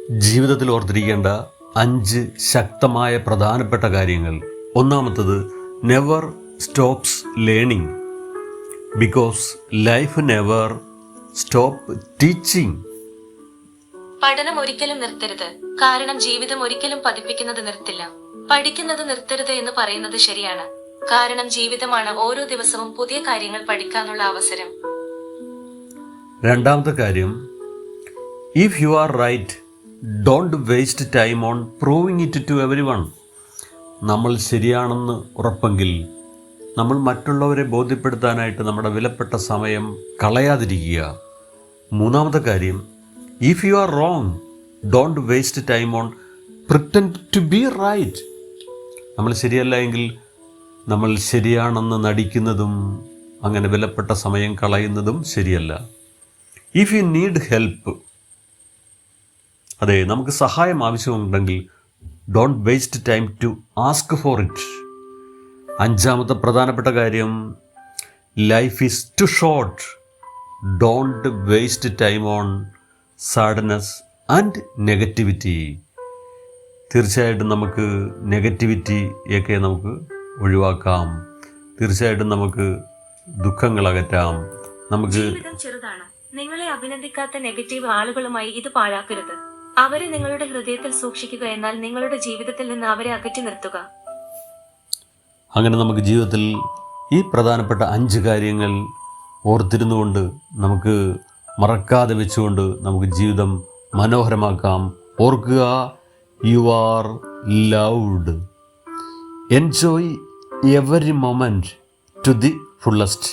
ജീവിതത്തിൽ ഓർത്തിരിക്കേണ്ട 5 ശക്തമായ പ്രധാനപ്പെട്ട കാര്യങ്ങൾ. ഒന്നാമത്തത്, never stops learning because life never stop teaching. പഠനം ഒരിക്കലും നിർത്തരുത്, കാരണം ജീവിതം ഒരിക്കലും പഠിപ്പിക്കുന്നത് നിർത്തില്ല. പഠിക്കുന്നത് നിർത്തരുത് എന്ന് പറയുന്നത് ശരിയാണ്, കാരണം ജീവിതമാണ് ഓരോ ദിവസവും പുതിയ കാര്യങ്ങൾ പഠിക്കാനുള്ള അവസരം. രണ്ടാമത്തെ കാര്യം, if you are right don't waste time on proving it to everyone. നമ്മൾ ശരിയാണെന്ന് ഉറപ്പെങ്കിൽ നമ്മൾ മറ്റുള്ളവരെ ബോധ്യപ്പെടുത്താനായിട്ട് നമ്മുടെ വിലപ്പെട്ട സമയം കളയാതിരിക്കുക. മൂന്നാമത്തെ കാര്യം, if you are wrong don't waste time on pretend to be right. നമ്മൾ ശരിയല്ല എങ്കിൽ നമ്മൾ ശരിയാണെന്ന് നടിക്കുന്നതും അങ്ങനെ വിലപ്പെട്ട സമയം കളയുന്നതും ശരിയല്ല. ഇഫ് യു നീഡ് ഹെൽപ്പ്, അതെ, നമുക്ക് സഹായം ആവശ്യമുണ്ടെങ്കിൽ don't waste time to ask for it. അഞ്ചാമത്തെ പ്രധാനപ്പെട്ട കാര്യം, life is too short don't waste time on sadness and negativity. തീർച്ചയായിട്ടും നമുക്ക് നെഗറ്റിവിറ്റിയൊക്കെ നമുക്ക് ഒഴിവാക്കാം. തീർച്ചയായിട്ടും നമുക്ക് ദുഃഖങ്ങൾ അകറ്റാം. നമുക്ക് ജീവിതം ചെറുതാണ്. നിങ്ങളെ അഭിനന്ദിക്കാത്ത നെഗറ്റീവ് ആളുകളുമായി ഇത് പാഴാക്കരുത്. അവരെ നിങ്ങളുടെ ഹൃദയത്തിൽ സൂക്ഷിക്കുക, എന്നാൽ നിങ്ങളുടെ ജീവിതത്തിൽ നിന്ന് അവരെ അകറ്റി നിർത്തുക. അങ്ങനെ നമുക്ക് ജീവിതത്തിൽ ഈ പ്രധാനപ്പെട്ട 5 കാര്യങ്ങൾ ഓർത്തിരുന്നുകൊണ്ട്, നമുക്ക് മറക്കാതെ വെച്ചുകൊണ്ട് നമുക്ക് ജീവിതം മനോഹരമാക്കാം. ഓർക്കുക, you are loved. Enjoy every moment to the fullest.